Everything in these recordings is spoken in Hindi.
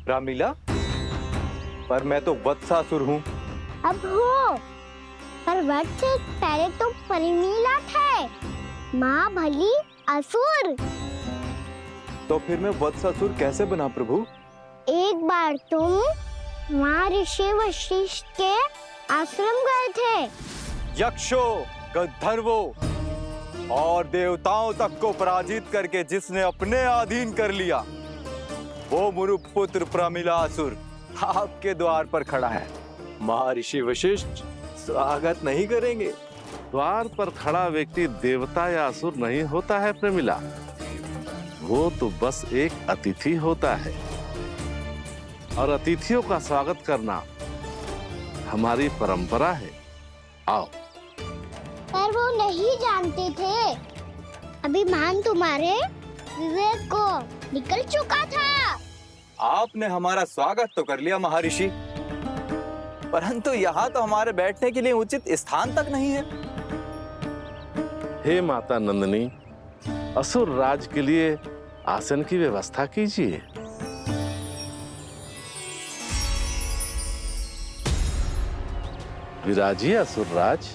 रामीला, पर मैं तो वत्सासुर हूँ। अब हो, पर वत्स से पहले तो प्रमीला थे, माँ भली असुर। तो फिर मैं वत्सासुर कैसे बना प्रभु? एक बार तुम माँ ऋषि वशिष्ठ के आश्रम गए थे। यक्षों, गंधर्वों और देवताओं तक को पराजित करके जिसने अपने अधीन कर लिया, वो मुरुपुत्र प्रमिलासुर आपके द्वार पर खड़ा है। महर्षि वशिष्ठ स्वागत नहीं करेंगे? द्वार पर खड़ा व्यक्ति देवता या असुर नहीं होता है प्रमिला, वो तो बस एक अतिथि होता है, और अतिथियों का स्वागत करना हमारी परंपरा है। आओ। पर वो नहीं जानते थे, अभिमान तुम्हारे विवेक को निकल चुका था। आपने हमारा स्वागत तो कर लिया महर्षि, परंतु यहाँ तो हमारे बैठने के लिए उचित स्थान तक नहीं है। हे माता नंदिनी, असुर राज के लिए आसन की व्यवस्था कीजिए। विराजिए असुर राज।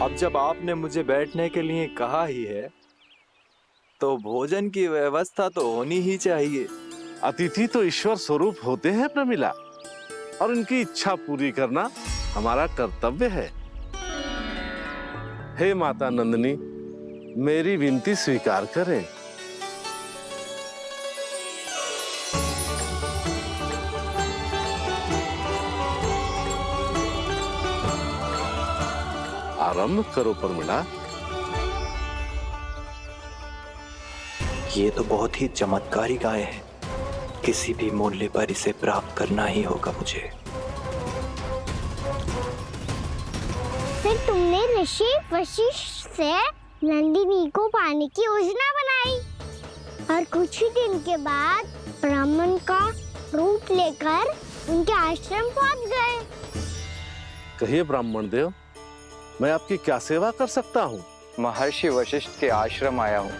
अब जब आपने मुझे बैठने के लिए कहा ही है, तो भोजन की व्यवस्था तो होनी ही चाहिए। अतिथि तो ईश्वर स्वरूप होते हैं प्रमिला, और इनकी इच्छा पूरी करना हमारा कर्तव्य है। हे माता नंदिनी, मेरी विनती स्वीकार करें। आरंभ करो प्रमिला। ये तो बहुत ही चमत्कारी गाय है, किसी भी मूल्य पर इसे प्राप्त करना ही होगा मुझे। फिर तुमने ऋषि वशिष्ठ से नंदिनी को पाने की योजना बनाई, और कुछ ही दिन के बाद ब्राह्मण का रूप लेकर उनके आश्रम पहुंच गए। कहिए ब्राह्मण देव, मैं आपकी क्या सेवा कर सकता हूँ? महर्षि वशिष्ठ के आश्रम आया हूँ,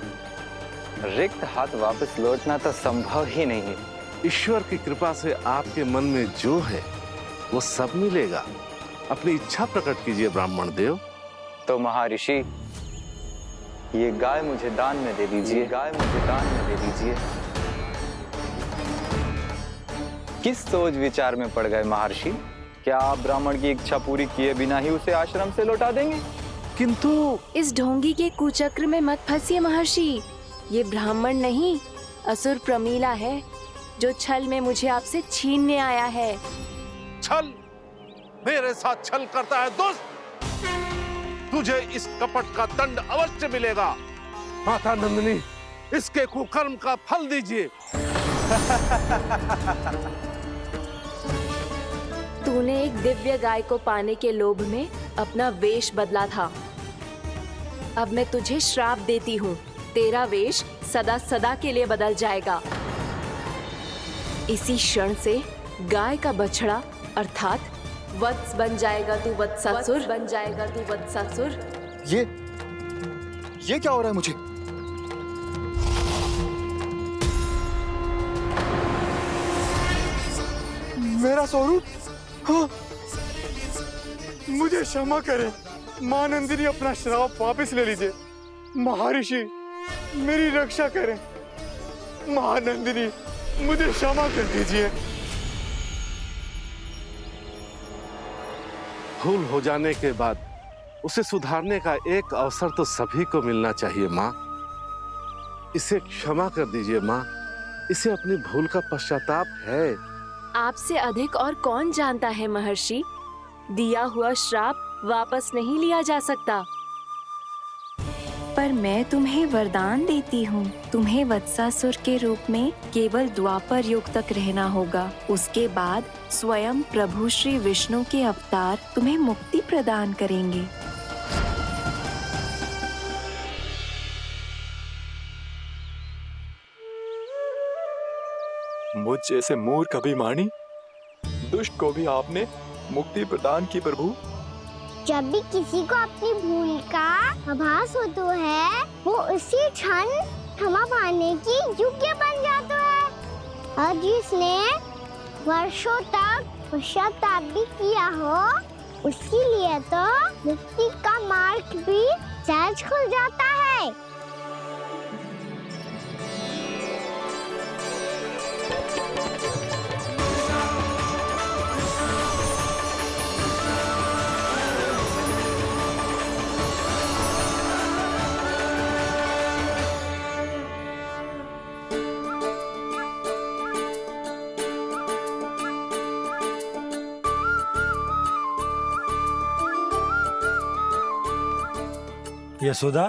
रिक्त हाथ वापस लौटना तो संभव ही नहीं है। ईश्वर की कृपा से आपके मन में जो है वो सब मिलेगा। अपनी इच्छा प्रकट कीजिए ब्राह्मण देव। तो महर्षि, ये गाय मुझे दान में दे दीजिए, गाय मुझे दान में दे दीजिए। किस सोच विचार में पड़ गए महर्षि? क्या आप ब्राह्मण की इच्छा पूरी किए बिना ही उसे आश्रम से लौटा देंगे? किंतु इस ढोंगी के कुचक्र में मत फंसिए महर्षि। ये ब्राह्मण नहीं, असुर प्रमीला है, जो छल में मुझे आपसे छीनने आया है। छल? मेरे साथ छल करता है दुष्ट? तुझे इस कपट का दंड अवश्य मिलेगा। माता नंदिनी, इसके कुकर्म का फल दीजिए। तूने एक दिव्य गाय को पाने के लोभ में अपना वेश बदला था। अब मैं तुझे श्राप देती हूँ, तेरा वेश सदा सदा के लिए बदल जाएगा। इसी क्षण से गाय का बछड़ा अर्थात वत्स बन जाएगा तू वत्सासुर, बन जाएगा तू वत्सासुर। ये क्या हो रहा है मुझे? मेरा स्वरूप? हाँ। मुझे क्षमा करें मां नंदिनी, अपना श्राप वापस ले लीजिए। महर्षि, मेरी रक्षा करें। मां नंदिनी, मुझे क्षमा कर दीजिए। भूल हो जाने के बाद उसे सुधारने का एक अवसर तो सभी को मिलना चाहिए माँ। इसे क्षमा कर दीजिए माँ, इसे अपनी भूल का पश्चाताप है। आपसे अधिक और कौन जानता है महर्षि, दिया हुआ श्राप वापस नहीं लिया जा सकता। पर मैं तुम्हें वरदान देती हूँ, तुम्हें वत्सासुर के रूप में केवल द्वापर युग तक रहना होगा। उसके बाद स्वयं प्रभु श्री विष्णु के अवतार तुम्हें मुक्ति प्रदान करेंगे। मुझ जैसे मूर्ख अभिमानी दुष्ट को भी आपने मुक्ति प्रदान की प्रभु। जब भी किसी को अपनी भूल का आभास होता है, वो उसी क्षण क्षमा पाने की योग्य बन जाता है। और जिसने वर्षों तक पश्चाताप भी किया हो, उसके लिए तो मुक्ति का मार्ग भी सहज खुल जाता है। यशोदा,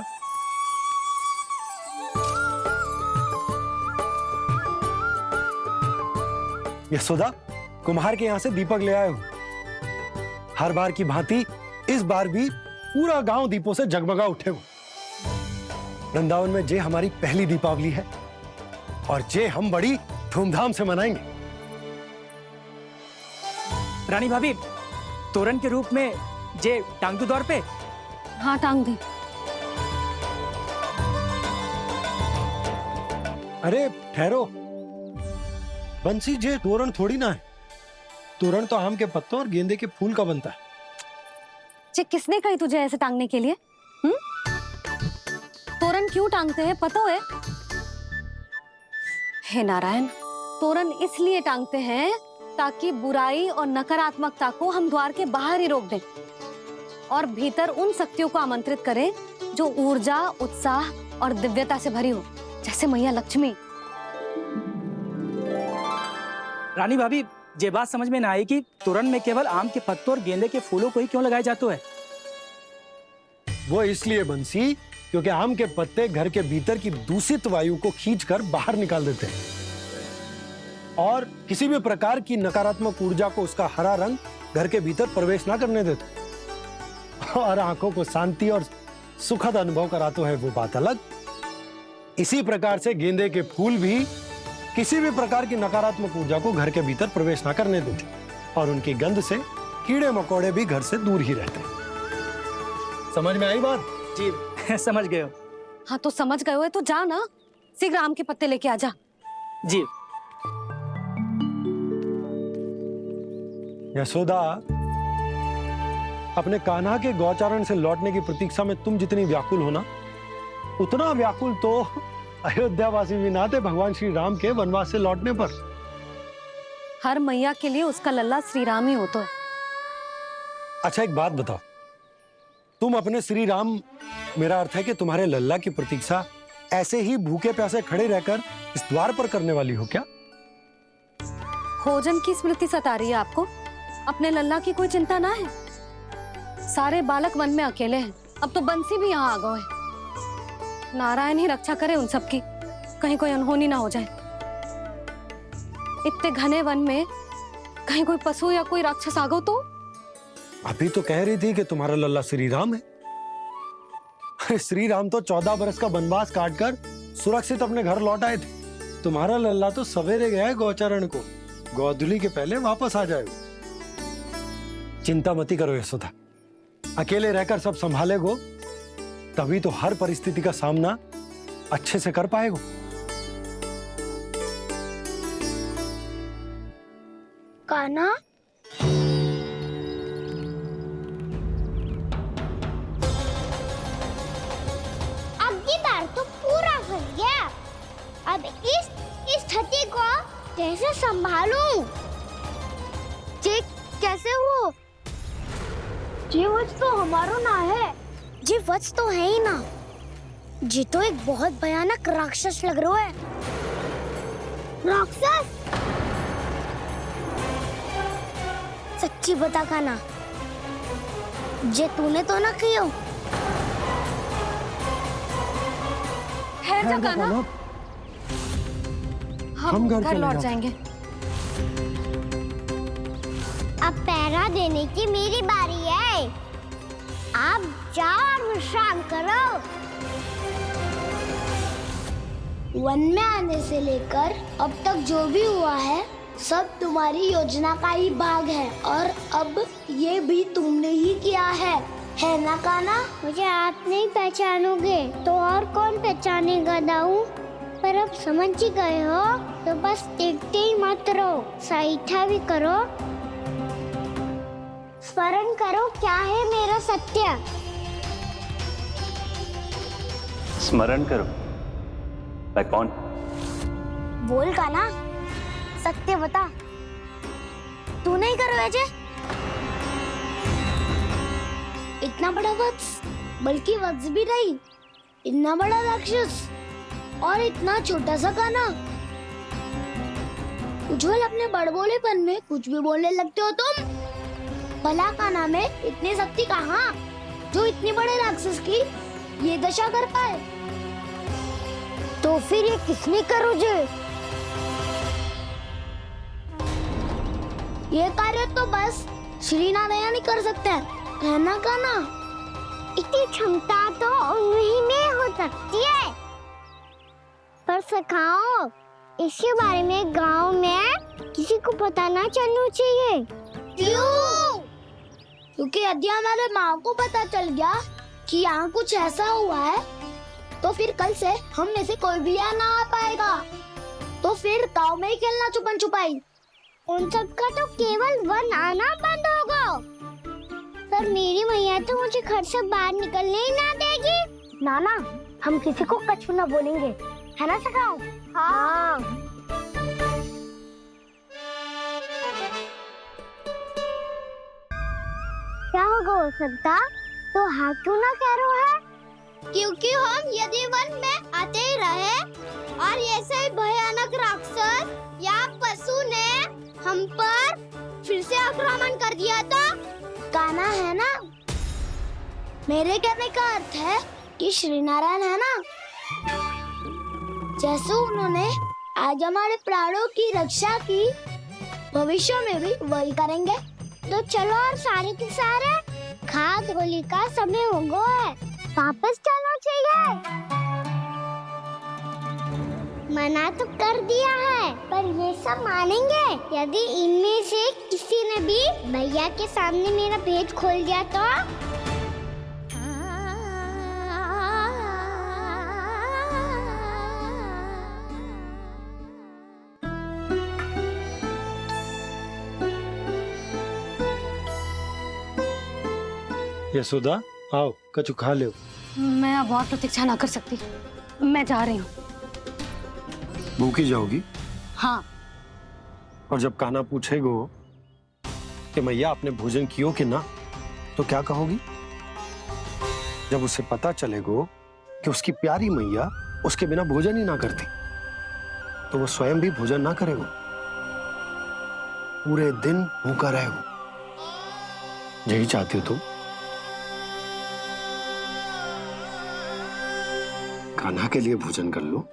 यशोदा, कुम्हार के यहाँ से दीपक ले आए हूं। हर बार की भांति इस बार भी पूरा गांव दीपों से जगमगा उठे हो। वृंदावन में जे हमारी पहली दीपावली है और जे हम बड़ी धूमधाम से मनाएंगे। रानी भाभी, तोरण के रूप में जे टांग दो द्वार पे। हाँ, टांग दे। अरे ठहरो बंसी, जे तोरण थोड़ी ना है। तोरण तो आम के पत्तों और गेंदे के फूल का बनता है। जे किसने कही तुझे ऐसे टांगने के लिए? तोरण क्यों टांगते हैं पता है? हे नारायण, तोरण इसलिए टांगते हैं ताकि बुराई और नकारात्मकता को हम द्वार के बाहर ही रोक दें और भीतर उन शक्तियों को आमंत्रित करें जो ऊर्जा, उत्साह और दिव्यता से भरी हो, जैसे मैया लक्ष्मी। रानी भाभी, ये बात समझ में ना आई कि तोरण में केवल आम के पत्तों और गेंदे के फूलों को ही क्यों लगाया जाता है? वो इसलिए बंसी, क्योंकि आम के पत्ते घर के भीतर की दूषित वायु को खींचकर बाहर निकाल देते हैं और किसी भी प्रकार की नकारात्मक ऊर्जा को उसका हरा रंग घर के भीतर प्रवेश ना करने देते और आंखों को शांति और सुखद अनुभव कराता है, वो बात अलग। इसी प्रकार से गेंदे के फूल भी किसी भी प्रकार की नकारात्मक ऊर्जा को घर के भीतर प्रवेश ना करने देते और उनकी गंध से कीड़े मकोड़े भी घर से दूर ही रहते। समझ में आई बात? जी समझ गए हो। हाँ तो समझ गए हो तो जा ना, शीघ्र आम के पत्ते लेके आ जा। जी। यशोदा, अपने कान्हा के गौचारण से लौटने की प्रतीक्षा में तुम जितनी व्याकुल हो ना, उतना व्याकुल तो अयोध्यावासी भी ना थे भगवान श्री राम के वनवास से लौटने पर। हर मैया के लिए उसका लल्ला श्री राम ही होता है। अच्छा एक बात बताओ, तुम अपने श्री राम, मेरा अर्थ है कि तुम्हारे लल्ला की प्रतीक्षा ऐसे ही भूखे प्यासे खड़े रहकर इस द्वार पर करने वाली हो क्या? भोजन की स्मृति सता रही है आपको? अपने लल्ला की कोई चिंता ना है। सारे बालक वन में अकेले हैं, अब तो बंसी भी यहाँ आ गए हैं। नारायण ही रक्षा करे उन सबकी, कहीं कोई अनहोनी ना हो जाए। इतने घने वन में कहीं कोई पशु या कोई राक्षस आ गो तो? अभी तो कह रही थी कि तुम्हारा लल्ला श्री राम है। अरे श्री राम तो 14 बरस का वनवास काटकर सुरक्षित अपने घर लौट आए थे। तुम्हारा लल्ला तो सवेरे गया है गौचरण को, गोधूली के पहले वापस आ जाएगा। चिंता मती करो यशोदा, अकेले रहकर सब संभालेगो तभी तो हर परिस्थिति का सामना अच्छे से कर पाएगो। कान्हा, अब की बार तो पूरा फंस गया। अब इस स्थिति को कैसे संभालूं? जी कैसे हो? जी वत्स तो हमारा ना है। जी वत्स तो है ही ना। जी तो एक बहुत भयानक राक्षस लग रहा है। राक्षस? सच्ची बता कान्हा, जे तूने तो ना कियो? है जा कान्हा, हम घर लौट जाएंगे। अब पहरा देने की मेरी बारी है। आप जाओ और विश्राम करो। वन में आने से लेकर अब तक जो भी हुआ है सब तुम्हारी योजना का ही भाग है और अब ये भी तुमने ही किया है ना कान्हा? मुझे आप नहीं पहचानोगे तो और कौन पहचानेगा दाऊ? पर अब समझ ही गए हो तो बस देखते ही मत रहो, सईठा भी करो, स्मरण करो क्या है मेरा सत्य। स्मरण करो। मैं कौन? बोल कान्हा, सत्य बता। तू नहीं करो अजय? इतना बड़ा वत्स, बल्कि वत्स भी नहीं, इतना बड़ा राक्षस और इतना छोटा सा कान्हा। उज्जवल, अपने बड़बोलेपन में कुछ भी बोलने लगते हो तुम। भला कान्हा में इतनी शक्ति कहाँ जो इतने बड़े राक्षस की ये दशा कर पाए? तो फिर ये किसने करो जो? ये कार्य तो बस श्री नारायण ही कर सकते हैं, है ना कान्हा? इतनी क्षमता तो उन्हीं में हो सकती है, पर सखाओ इसके बारे में गांव में किसी को पता ना चलना चाहिए। क्यों? क्योंकि यदि हमारे माँ को पता चल गया कि यहाँ कुछ ऐसा हुआ है तो फिर कल से हम में से कोई भी यहाँ ना आ पाएगा। तो फिर गांव में ही खेलना छुपन छुपाई। उन सब का तो केवल वन आना बंद होगा। पर मेरी मैया तो मुझे घर से बाहर निकलने ही ना देगी। नाना, हम किसी को कछु ना बोलेंगे, है ना सखाओ? हाँ। क्या होगा हो सकता? तो हाँ क्यों ना कह रहा है? क्योंकि हम यदि वन में आते ही रहे और ऐसे भयानक राक्षस या पशु ने हम पर फिर से आक्रमण कर दिया तो कान्हा, है ना? मेरे कहने का अर्थ है कि श्री नारायण है ना, जैसे उन्होंने आज हमारे प्राणों की रक्षा की, भविष्य में भी वही करेंगे। तो चलो और सारे के सारे खाद होली का समय हो गया है, वापस चलो चाहिए। मना तो कर दिया है, पर ये सब मानेंगे यदि इनमें से किसी ने भी भैया के सामने मेरा भेद खोल दिया तो? यशोदा, आओ कछु खा लो। मैं अब और प्रतीक्षा ना कर सकती, मैं जा रही हूँ। भूखी जाओगी? हाँ। और जब कान्हा पूछेगो कि मैया आपने भोजन कियो कि ना, तो क्या कहोगी? जब उसे पता चलेगो कि उसकी प्यारी मैया उसके बिना भोजन ही ना करती, तो वो स्वयं भी भोजन ना करेगो, पूरे दिन भूखा रहेगो। यही चाहती हो तुम? कान्हा के लिए भोजन कर लो,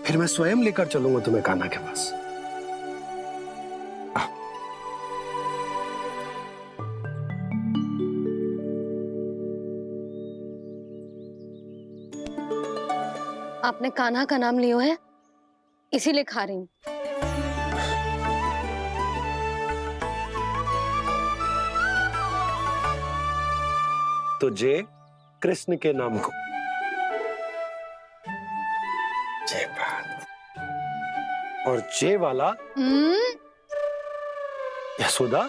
फिर मैं स्वयं लेकर चलूंगा तुम्हें कान्हा के पास। आपने कान्हा का नाम लियो है, इसीलिए खा रही हूँ। तो जय कृष्ण के नाम को। जय बात। और जय वाला यशोदा,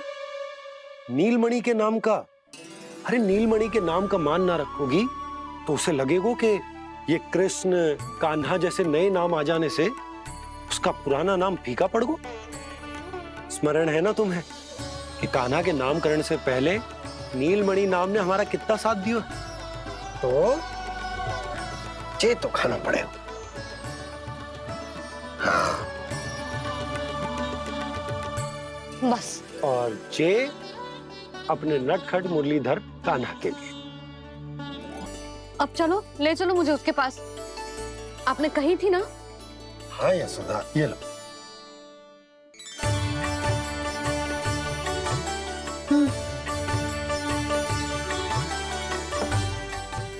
नीलमणि के नाम का। अरे नीलमणि के नाम का मान ना रखोगी तो उसे लगेगा कि ये कृष्ण कान्हा जैसे नए नाम आ जाने से उसका पुराना नाम फीका पड़ गो। स्मरण है ना तुम्हें कि कान्हा के नामकरण से पहले नीलमणि नाम ने हमारा कितना साथ दिया? तो जे तो खाना पड़ेगा। हाँ। बस। और जे अपने नटखट मुरलीधर कान्हा के लिए। अब चलो, ले चलो मुझे उसके पास। आपने कही थी ना? हाँ यशोदा, ये लो।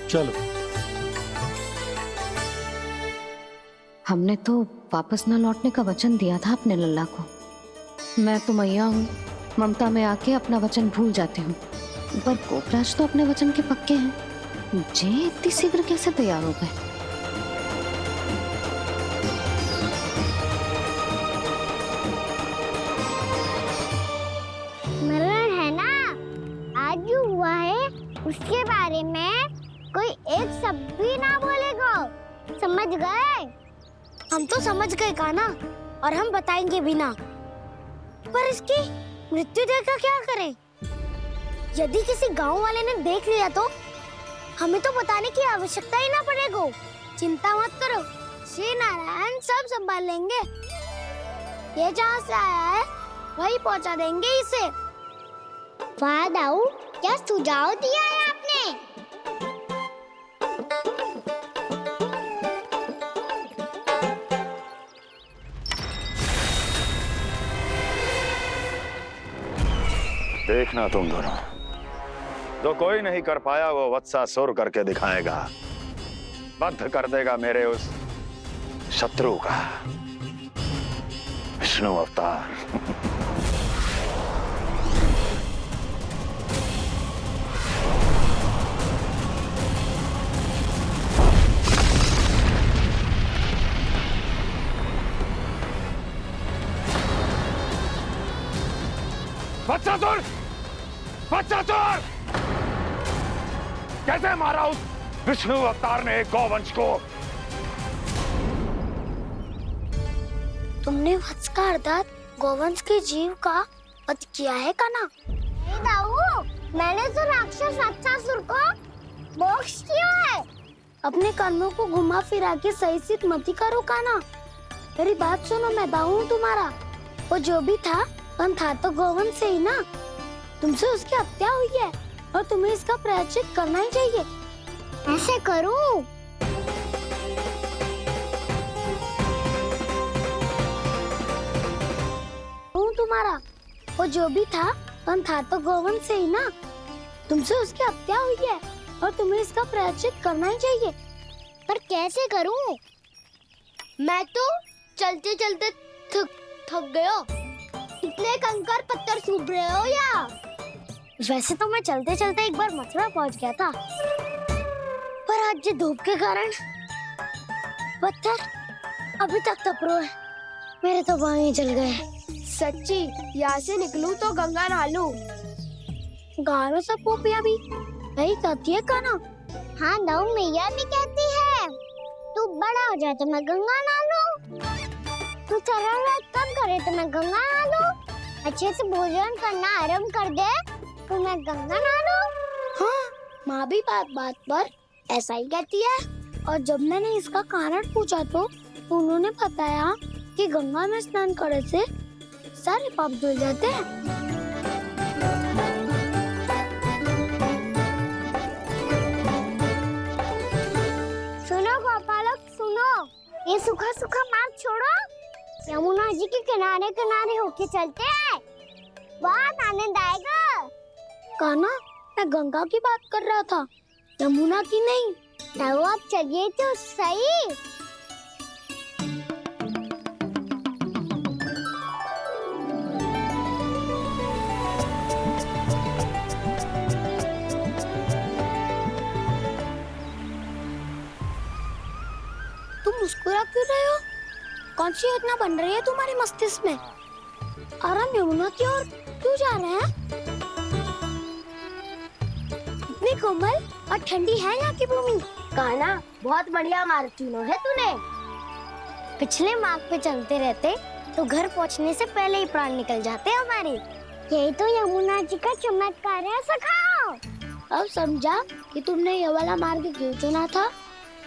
चलो। हमने तो वापस न लौटने का वचन दिया था अपने लल्ला को। मैं तो मैया हूँ, ममता में आके अपना वचन भूल जाती हूँ, पर गोपराज तो अपने वचन के पक्के हैं। जे इतनी शीघ्र कैसे तैयार हो गए? मरण है ना, आज जो हुआ है उसके बारे में कोई एक शब्द भी ना बोलेगा, समझ गए? हम तो समझ गए कान्हा, और हम बताएंगे भी ना। पर इसकी मृत्यु देखकर क्या करें? यदि किसी गांव वाले ने देख लिया तो हमें तो बताने की आवश्यकता ही ना पड़ेगा। चिंता मत करो, श्री नारायण सब संभाल लेंगे। ये जहाँ से आया है वही पहुँचा देंगे इसे। वाह दाऊ, क्या सुझाव दिया है आपने? देखना तुम दोनों, जो कोई नहीं कर पाया वो वत्सासुर करके दिखाएगा, बंध कर देगा मेरे उस शत्रु का विष्णु अवतार। वत्सासुर! वत्सासुर! कैसे मारा उस विष्णु अवतार ने गौवंश को? तुमने वत्स का अर्थात गौवंश के जीव का वध किया है कान्हा? नहीं दाऊ, मैंने तो राक्षस वत्सासुर को मोक्ष दिया है। अपने कर्मों को घुमा फिरा के सही सिद्ध मत करो कान्हा। मेरी बात सुनो, मैं दाऊ हूँ तुम्हारा। वो जो भी था तो गौवंश से ही ना। तुमसे उसकी हत्या हुई है और तुम्हें इसका प्रायश्चित करना ही चाहिए। ऐसे करूं? तुम्हारा वो जो भी था तो गौवंश से ही ना। तुमसे उसकी हत्या हुई है और तुम्हें इसका प्रायश्चित करना ही चाहिए। पर कैसे करूं? मैं तो चलते चलते थक गया। इतने कंकर पत्थर सूख रहे हो या? वैसे तो मैं चलते चलते एक बार मथुरा पहुंच गया था, पर आज धूप के कारण पत्थर अभी तक तप रहे हैं। मेरे तो पाँव ही जल गए। सच्ची, यहाँ से निकलूं तो गंगा नहा लूं। गालों से पोपिया भी यही कहती है कान्हा। हाँ दाऊ, मैया भी कहती है तू बड़ा हो जाए तो मैं गंगा नहा लूं, तू चरण व्रत कब करे तो मैं गंगा नहा लूं, अच्छे से भोजन करना आरंभ कर दे तो मैं गंगा नहा लूं। हाँ, माँ भी बात बात पर ऐसा ही कहती है। और जब मैंने इसका कारण पूछा तो उन्होंने बताया कि गंगा में स्नान करने से सारे पाप धुल जाते हैं। सुनो गोपालक, सुनो, ये सूखा सूखा मार्ग छोड़ो, यमुना जी के किनारे किनारे होके चलते हैं, बहुत आनंद आएगा। कान्हा, मैं गंगा की बात कर रहा था, यमुना की नहीं। तो आप चलिए तो सही। तुम मुस्कुरा क्यों रहे हो? कौन सी योजना बन रही है तुम्हारे मस्तिष्क में? और हम यमुना की ओर क्यों जा रहे हैं? इतनी कोमल और ठंडी है यहाँ की भूमि। कान्हा, बहुत बढ़िया मार्ग चुना है तूने। पिछले मार्ग पे चलते रहते तो घर पहुँचने से पहले ही प्राण निकल जाते हमारे। यही तो यमुना जी का चमत्कार है सखाओ। अब समझा कि तुमने ये वाला मार्ग क्यों चुना था।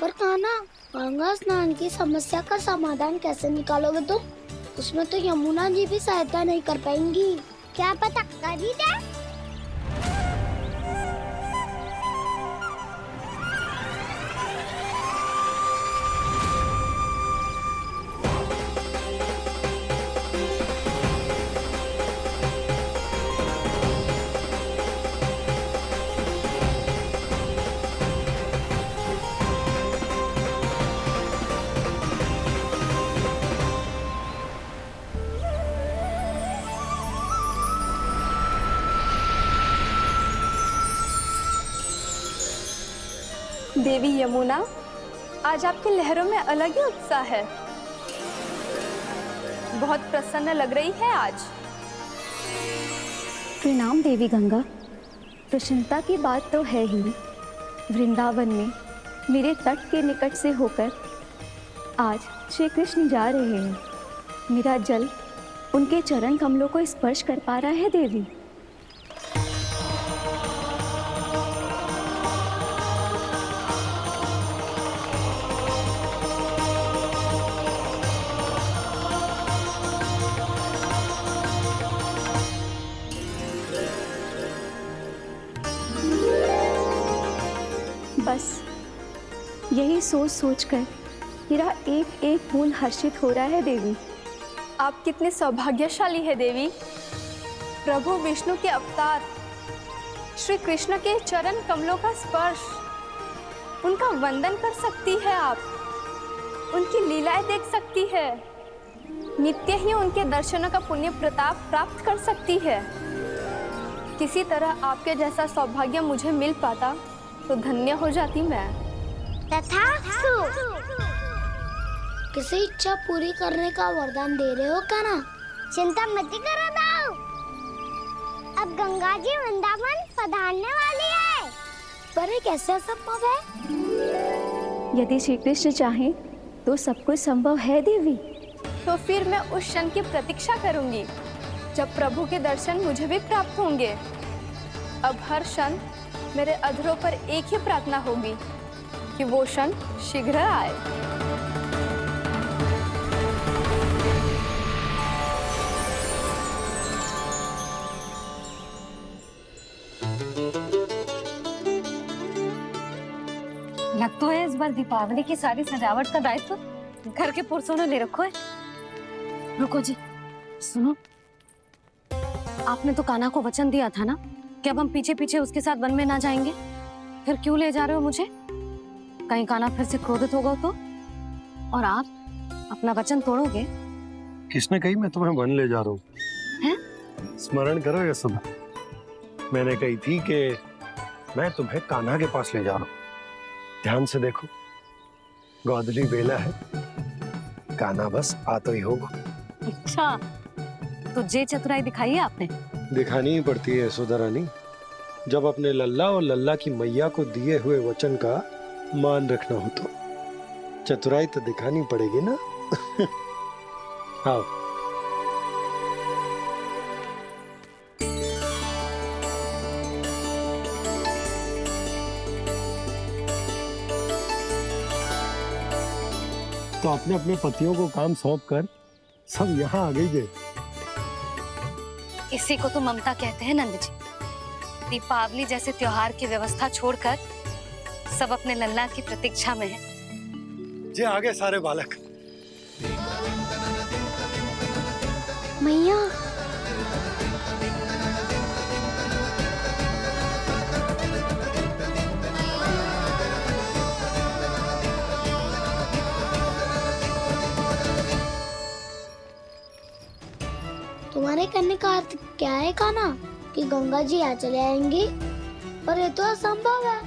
पर कान्हा, गंगा स्नान की समस्या का समाधान कैसे निकालोगे तुम? उसमें तो यमुना जी भी सहायता नहीं कर पाएंगी। क्या पता कर ही दे। देवी यमुना, आज आपकी लहरों में अलग ही उत्साह है। बहुत प्रसन्न लग रही है आज। प्रणाम देवी गंगा। प्रसन्नता की बात तो है ही। वृंदावन में मेरे तट के निकट से होकर आज श्री कृष्ण जा रहे हैं। मेरा जल उनके चरण कमलों को स्पर्श कर पा रहा है देवी। बस यही सोच सोचकर मेरा एक एक फूल हर्षित हो रहा है देवी। आप कितने सौभाग्यशाली है देवी। प्रभु विष्णु के अवतार श्री कृष्ण के चरण कमलों का स्पर्श, उनका वंदन कर सकती है आप, उनकी लीलाएं देख सकती है, नित्य ही उनके दर्शनों का पुण्य प्रताप प्राप्त कर सकती है। किसी तरह आपके जैसा सौभाग्य मुझे मिल पाता तो धन्य हो जाती मैं। तथास्तु। किसी इच्छा पूरी करने का वरदान दे रहे हो क्या ना? चिंता मत करो दाऊ। अब गंगा जी वृंदावन पधारने वाली है। पर ये कैसे संभव है? यदि श्री कृष्ण चाहे तो सब कुछ संभव है देवी। तो फिर मैं उस क्षण की प्रतीक्षा करूंगी जब प्रभु के दर्शन मुझे भी प्राप्त होंगे। अब हर क्षण मेरे अधरों पर एक ही प्रार्थना होगी कि वो क्षण शीघ्र आए। लग तो है इस बार दीपावली की सारी सजावट का दायित्व घर के पुरुषों ने ले रखो है। रुको जी, सुनो, आपने तो कान्हा को वचन दिया था ना कि अब हम पीछे पीछे उसके साथ वन में ना जाएंगे। फिर क्यों ले जा रहे हो मुझे? कहीं कान्हा फिर से क्रोधित होगा तो? और आप अपना वचन तोड़ोगे? किसने कही मैं तुम्हें वन ले जा रहा हूँ? हैं? स्मरण करो ये सुबह मैंने कही थी कि मैं तुम्हें कान्हा के पास ले जा रहा हूँ। ध्यान से देखो, गोदली बेला है, कान्हा बस आ तो ही होगा। अच्छा, तो जे चतुराई दिखाई है आपने? दिखानी ही पड़ती है यशोदा रानी, जब अपने लल्ला और लल्ला की मैया को दिए हुए वचन का मान रखना हो तो चतुराई तो दिखानी पड़ेगी ना। हाँ, तो अपने अपने पतियों को काम सौंप कर सब यहाँ आ गई है। इसी को तो ममता कहते हैं नंद जी। दीपावली जैसे त्योहार की व्यवस्था छोड़कर सब अपने लल्ला की प्रतीक्षा में हैं। जे आगे सारे बालक। मैया, तुम्हारे कहने का अर्थ क्या है कान्हा? कि गंगा जी यहाँ चले आएंगी? पर ये तो असंभव है।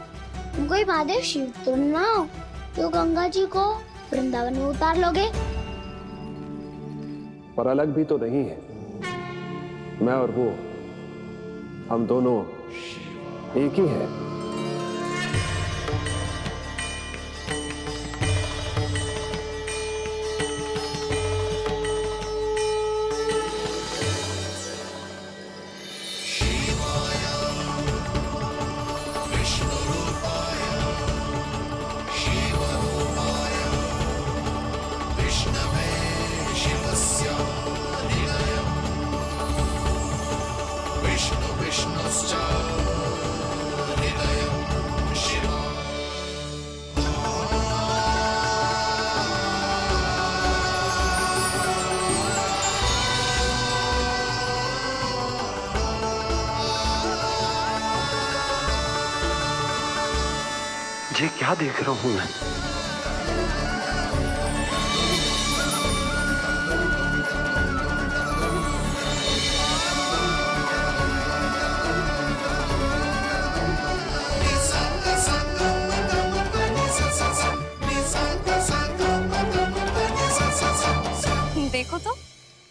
तुम कोई महादेव शिव तो ना हो तो गंगा जी को वृंदावन में उतार लोगे? पर अलग भी तो नहीं है। मैं और वो, हम दोनों एक ही हैं। ये क्या देख रहा हूं मैं?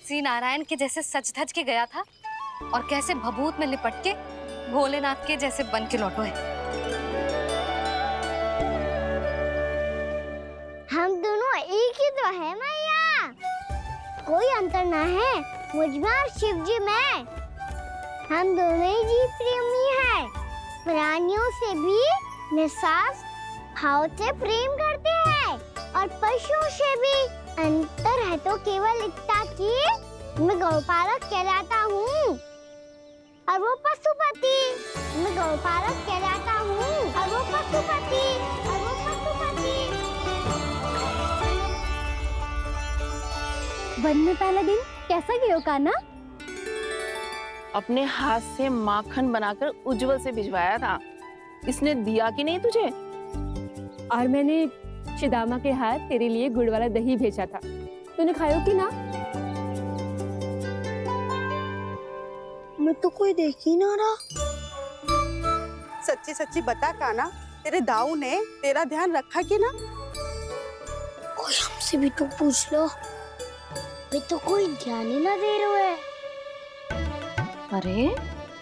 तुलसी नारायण के जैसे सज धज के गया था और कैसे भभूत में लिपट के भोलेनाथ के जैसे बन के लौटो है। हम दोनों एक ही तो है मैया, कोई अंतर ना है मुझमें और शिव जी में। हम दोनों ही जीव प्रेमी हैं, प्राणियों से भी निस्सास भाव से प्रेम करते हैं और पशुओं से भी। अंतर है तो केवल इतना कि मैं गौपालक कहलाता हूँ और वो पशुपति। मैं गौपालक कहलाता हूँ और वो पशुपति। वन में पहला दिन कैसा गया कान्हा? अपने हाथ से माखन बनाकर उज्जवल से भिजवाया था। इसने दिया कि नहीं तुझे? और मैंने शिदामा के हाथ तेरे लिए गुड़ वाला दही भेजा था, तूने खायो कि ना? मैं तो कोई देख ही ना रहा। सच्ची सच्ची बता कान्हा, तेरे दाऊ ने तेरा ध्यान रखा कि ना? कोई हमसे भी तो पूछ लो, वे तो कोई ध्यान ही ना दे रहे है। अरे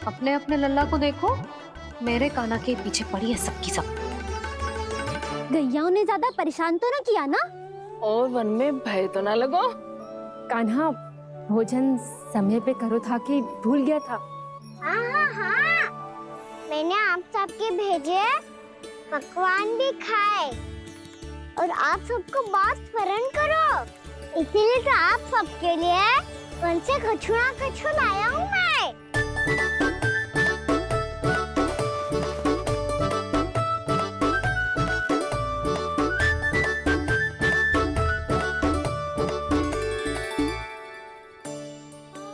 अपने अपने लल्ला को देखो, मेरे कान्हा के पीछे पड़ी है सबकी सब। गैयाओं ने ज्यादा परेशान तो ना किया ना? और वन में भय तो ना लगो? कान्हा भोजन समय पे करो था कि भूल गया था? हाँ, मैंने आप सबके भेजे पकवान भी खाए और आप सबको बात स्मरण करो, इसीलिए तो आप सबके लिए वन से कछु लाया हूँ मैं।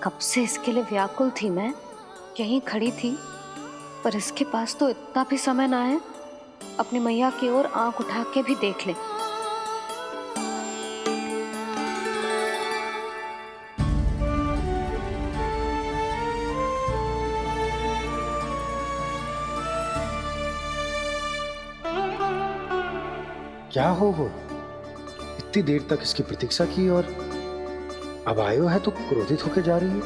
कब से इसके लिए व्याकुल थी मैं, यहीं खड़ी थी, पर इसके पास तो इतना भी समय ना है अपनी मैया की ओर आंख उठा के भी देख ले। क्या हो वो? इतनी देर तक इसकी प्रतीक्षा की और अब आयो है तो क्रोधित होकर जा रही है।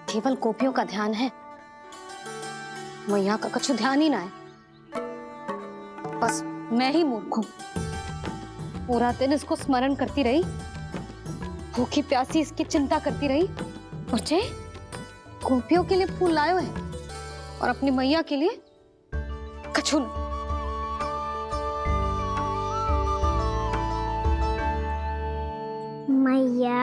केवल गोपियों का ध्यान है, मैया का कुछ ध्यान ही ना है। बस मैं ही मूर्ख हूँ, पूरा दिन इसको स्मरण करती रही, भूखी प्यासी इसकी चिंता करती रही, और जे गोपियों के लिए फूल लायो है और अपनी मैया के लिए कछु न। मैया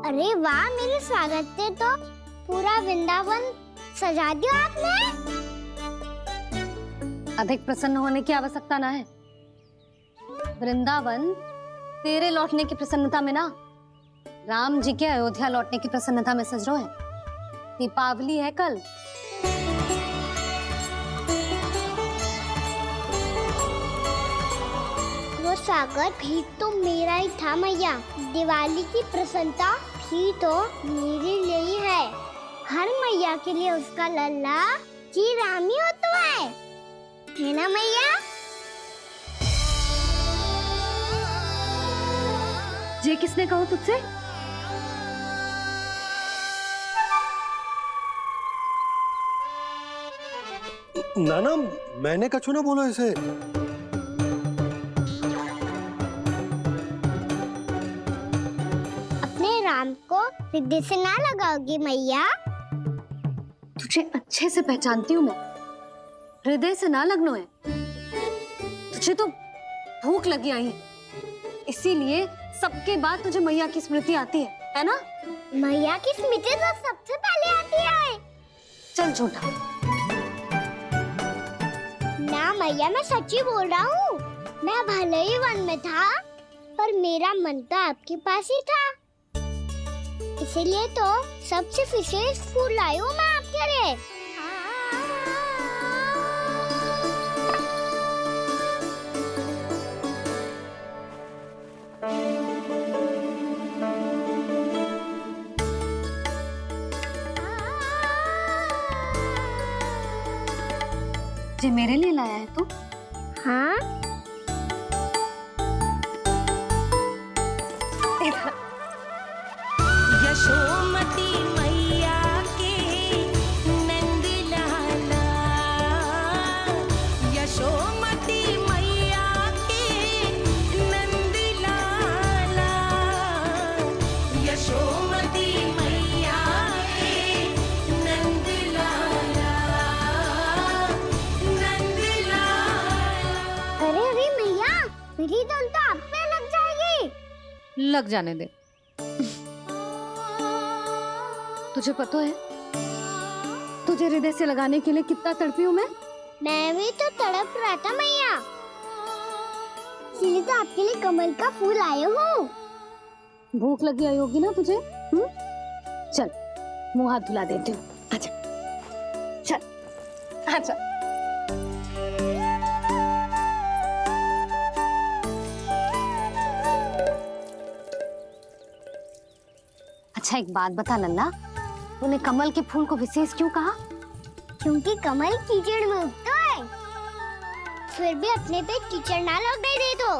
अरे वाह, मेरे स्वागत से तो पूरा वृंदावन सजा दिया आपने। अधिक प्रसन्न होने की आवश्यकता ना है। वृंदावन तेरे लौटने की प्रसन्नता में ना, राम जी के अयोध्या लौटने की प्रसन्नता में सज रहा है। दीपावली है कल। वो सागर भी तो मेरा ही था मैया। दिवाली की प्रसन्नता भी तो मेरे लिए ही है। हर मैया के लिए उसका लल्ला जी राम ही होता है ना मैया? ये किसने कहा तुझसे? नाना, मैंने कछु ना बोला इसे। अपने राम को हृदय से ना लगाओगी मैया? तुझे अच्छे से पहचानती हूँ मैं, हृदय से ना लगनो है। तुझे तो भूख लगी आई है, इसीलिए सबके बाद तुझे मैया की स्मृति आती है ना? मैया की स्मृति तो सबसे पहले आती है। चल झूठा। ना मैया, मैं सच्ची बोल रहा हूँ। मैं भले ही वन में था, पर मेरा मन तो आपके पास ही था। इसीलिए तो सबसे विशेष फूल लाई हूँ मैं आपके लिए। मुझे मेरे लिए लाया है तू? हाँ, यशोमती मैया के नंद लाला, यशोमती मैया के नंद लाला, यशोमती मैया के नंद लाला, नंद लाला। अरे अरे मैया, मेरी धुन तो आप पे लग जाएगी। लग जाने दे। तुझे पता है तुझे हृदय से लगाने के लिए कितना तड़पी हूँ मैं भी तो तड़प रहा था मैया, इसीलिए तो आपके लिए कमल का फूल आए हूँ। भूख लगी आई होगी ना तुझे? चल मुंह हाथ धुला देती हूँ। आजा चल आजा। अच्छा एक बात बता लल्ला, तूने कमल के फूल को विशेष क्यों कहा? क्योंकि कमल कीचड़ में उगता है, फिर भी अपने पे कीचड़ ना लगने दे दो,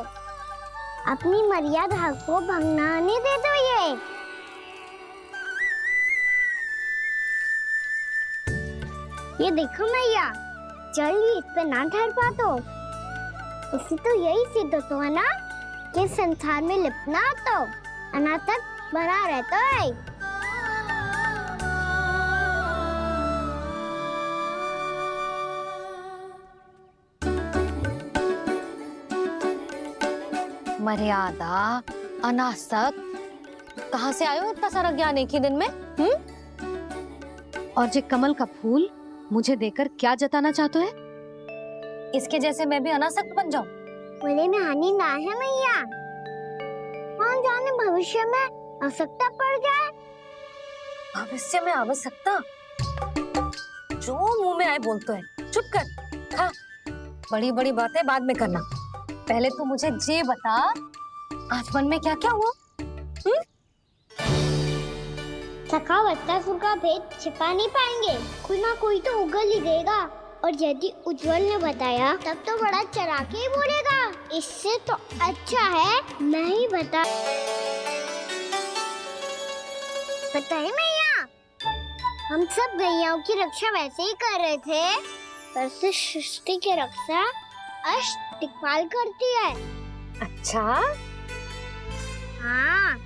अपनी मर्यादा को भंगने दे दो। ये देखो मैया, जल ही इस पे ना ठहर पा तो उससे तो यही सिद्ध होता है ना कि संसार में लिपना तो अनाथ तक बना रहता है। मर्यादा, अनासक, कहाँ से आयो इतना सारा ज्ञान एक ही दिन में? और जे कमल का फूल मुझे देकर क्या जताना चाहते है? इसके जैसे मैं भी अनासक्त बन जाऊं? बोले में हानि ना है मैया, कौन जाने भविष्य में आवश्यकता पड़ जाए। भविष्य में आवश्यकता? जो मुंह में आए बोलते हैं, चुप कर। खा, बड़ी बड़ी बातें बाद में करना, पहले तू मुझे ये बता आज मन में क्या क्या हुआ? सखा बत्तासुर का भेद छिपा नहीं पाएंगे, कोई ना कोई तो उगल ही देगा, और यदि उज्जवल ने बताया तब तो बड़ा चढ़ा के ही बोलेगा। इससे तो अच्छा है मैं ही बता। पता है मैया, हम सब गैयाओं की रक्षा वैसे ही कर रहे थे, वैसे सृष्टि की रक्षा अष्ट दिक्पाल करती है। अच्छा? हाँ,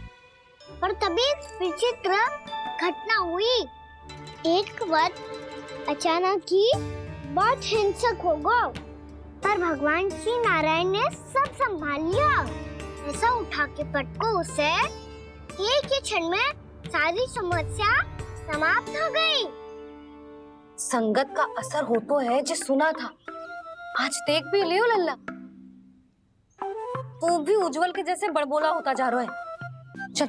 पर तभी विचित्र घटना हुई। एक वक्त अचानक ही बहुत हिंसक हो गया, पर भगवान श्री नारायण ने सब संभाल लिया। ऐसा उठा के पटको उसे, एक ही क्षण में सारी समस्या समाप्त हो गई। संगत का असर हो तो है जो सुना था, आज देख भी लियो लल्ला, तू भी उज्जवल के जैसे बड़बोला होता जा रहा है। चल।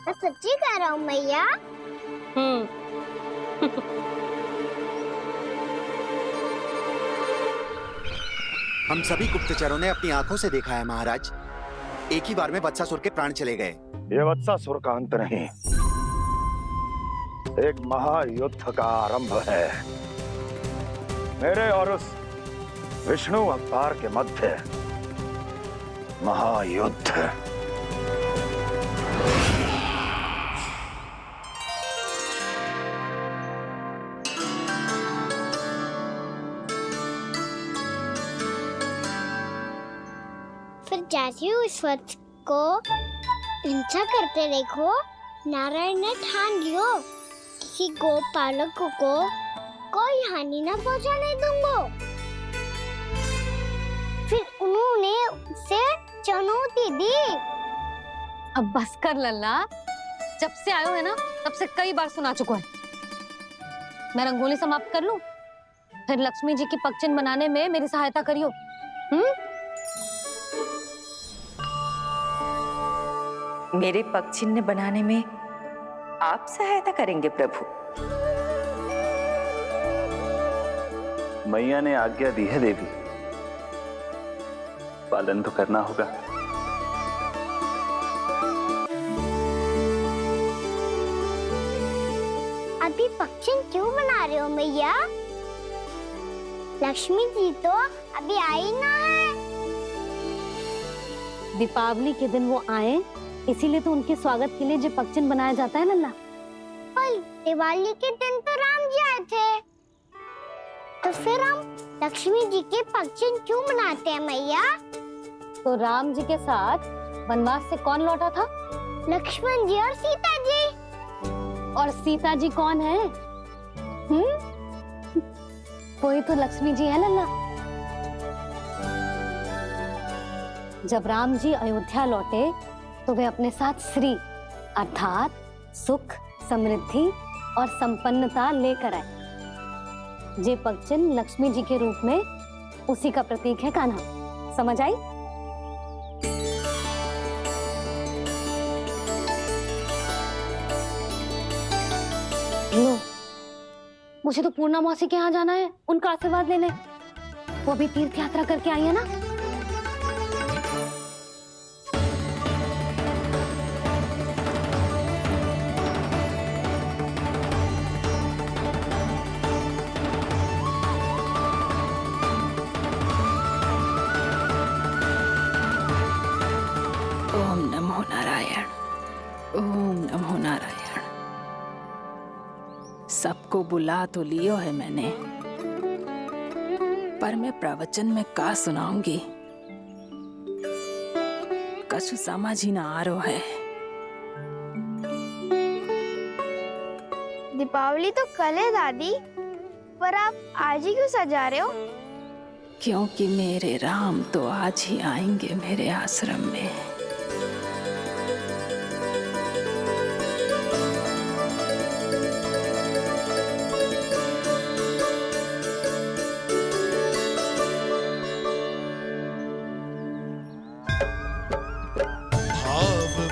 मैं सच्ची कह रहा हूँ मैया। हम सभी गुप्तचरों ने अपनी आंखों से देखा है महाराज, एक ही बार में वत्सासुर के प्राण चले गए। ये वत्सासुर का अंत नहीं, एक महायुद्ध का आरंभ है। मेरे और उस विष्णु अवतार के मध्य महायुद्ध। फिर जैसे ही उस वत्स को हिंसा करते देखो, नारायण ने ठान लियो किसी गोपालक को कोई हानि न पहुंचाने दूंगा। फिर उन्होंने उसे चुनौती दी। अब बस कर लल्ला, जब से आयो है ना तब से कई बार सुना चुका है। मैं रंगोली समाप्त कर लूं, फिर लक्ष्मी जी की पगचिन बनाने में मेरी सहायता करियो। मेरे पगचिन्ह बनाने में आप सहायता करेंगे प्रभु? मैया ने आज्ञा दी है देवी, पालन तो करना होगा। अभी पक्षी क्यों बना रहे हो मैया? लक्ष्मी जी तो अभी आई ना है। दीपावली के दिन वो आए, इसीलिए तो उनके स्वागत के लिए जो पक्षिन बनाया जाता है लल्ला। पर दिवाली के दिन तो राम जी आए थे, तो फिर हम लक्ष्मी जी के पक्षिन क्यों मनाते हैं मैया? तो राम जी के साथ वनवास से कौन लौटा था? लक्ष्मण जी और सीता जी। और सीता जी कौन है? वही तो लक्ष्मी जी है लल्ला। जब राम जी अयोध्या लौटे तो वे अपने साथ श्री अर्थात सुख, समृद्धि और संपन्नता लेकर आए। जे पक्षिन लक्ष्मी जी के रूप में उसी का प्रतीक है कान्हा। समझ आई? लो, मुझे तो पूर्णा मौसी के यहाँ जाना है उनका आशीर्वाद लेने। वो भी तीर्थ यात्रा करके आई है ना। ओम नमो नारायण, ओम नमो नारायण। सबको बुला तो लियो है मैंने, पर मैं प्रवचन में का सुनाऊंगी, कछु समझ ही ना आ रहा है। दीपावली तो कल है दादी, पर आप आज ही क्यों सजा रहे हो? क्योंकि मेरे राम तो आज ही आएंगे मेरे आश्रम में।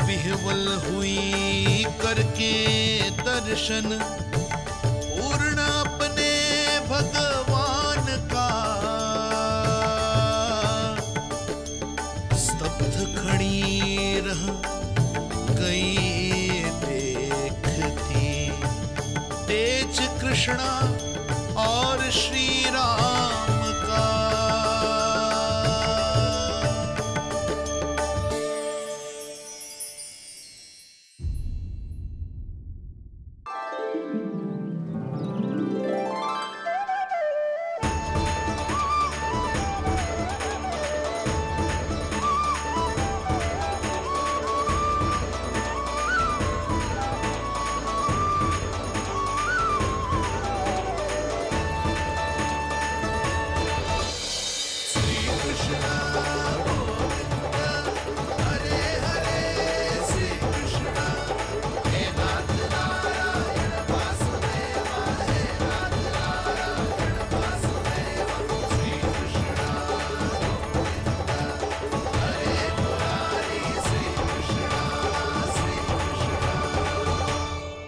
विह्वल हुई करके दर्शन, पूर्ण अपने भगवान का, स्तब्ध खड़ी रह गई देखती, तेज कृष्णा और श्री राम का।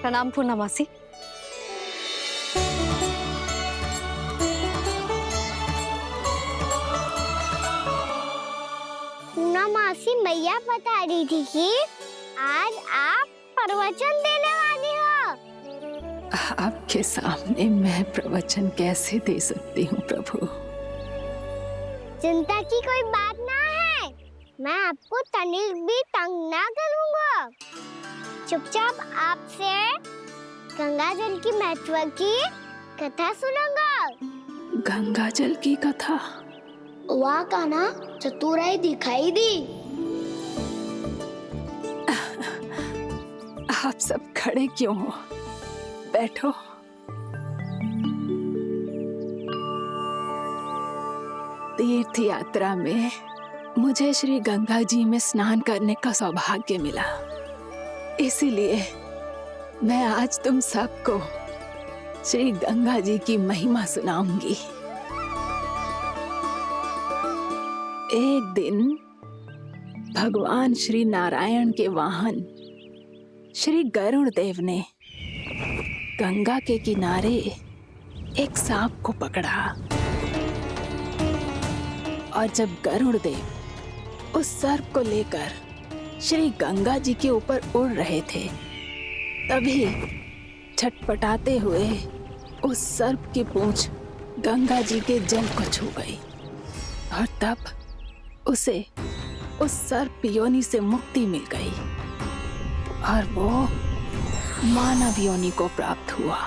प्रणाम पूर्णा मौसी। पूर्णा मौसी मैया बता रही थी कि आज आप प्रवचन देने वाली हो। आपके सामने मैं प्रवचन कैसे दे सकती हूँ प्रभु? चिंता की कोई बात ना है, मैं आपको तनिक भी तंग ना करूँगा। चुपचाप आपसे गंगा जल की महत्व की कथा सुनूंगा। गंगा जल की कथा? वहाँ का ना चतुराई दिखाई दी। आप सब खड़े क्यों हो? बैठो। तीर्थ यात्रा में मुझे श्री गंगा जी में स्नान करने का सौभाग्य मिला, इसीलिए मैं आज तुम सबको श्री गंगा जी की महिमा सुनाऊंगी। एक दिन भगवान श्री नारायण के वाहन श्री गरुड़ देव ने गंगा के किनारे एक सांप को पकड़ा, और जब गरुड़ देव उस सर्प को लेकर श्री गंगा जी के ऊपर उड़ रहे थे, तभी छटपटाते हुए उस सर्प की पूंछ गंगा जी के जल को छू गई और तब उसे उस सर्प योनि से मुक्ति मिल गई और वो मानव योनि को प्राप्त हुआ।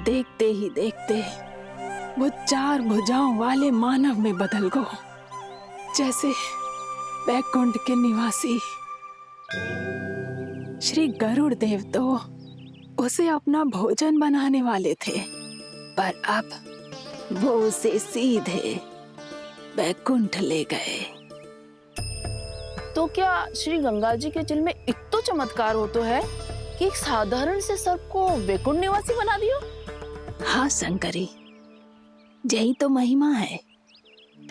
देखते ही देखते वो 4 भुजाओं वाले मानव में बदल गो, जैसे बैकुंठ के निवासी श्री गरुड़ देव तो उसे अपना भोजन बनाने वाले थे, पर अब वो उसे सीधे बैकुंठ ले गए। तो क्या श्री गंगा जी के जल में इतना चमत्कार हो तो है कि एक साधारण से सर्प को वैकुंठ निवासी बना दियो? हाँ शंकरी, यही तो महिमा है।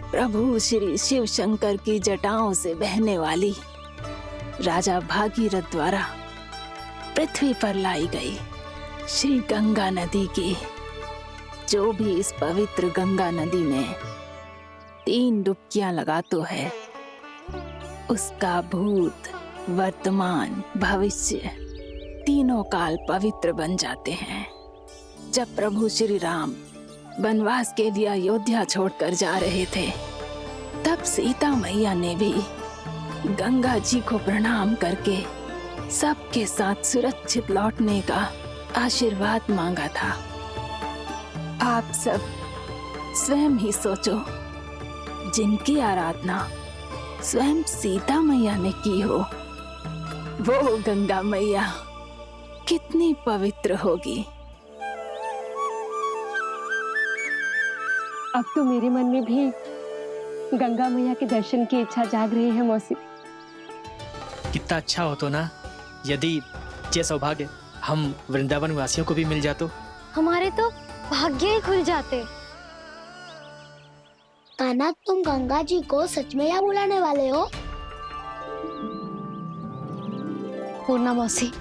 प्रभु श्री शिव शंकर की जटाओं से बहने वाली राजा भागीरथ द्वारा पृथ्वी पर लाई गई श्री गंगा नदी की, जो भी इस पवित्र गंगा नदी में 3 डुबकियां लगातो है, उसका भूत, वर्तमान, भविष्य तीनों काल पवित्र बन जाते हैं। जब प्रभु श्री राम वनवास के लिए अयोध्या छोड़कर जा रहे थे, तब सीता मैया ने भी गंगा जी को प्रणाम करके सबके साथ सुरक्षित लौटने का आशीर्वाद मांगा था। आप सब स्वयं ही सोचो, जिनकी आराधना स्वयं सीता मैया ने की हो, वो गंगा मैया कितनी पवित्र होगी। अब तो मेरे मन में भी गंगा मैया के दर्शन की इच्छा जाग रही है मौसी। कितना अच्छा हो तो ना यदि ये सौभाग्य हम वृंदावन वासियों को भी मिल जातो। हमारे तो भाग्य ही खुल जाते। कान्हा, तुम गंगा जी को सच में यहाँ बुलाने वाले हो? पूर्णा मौसी,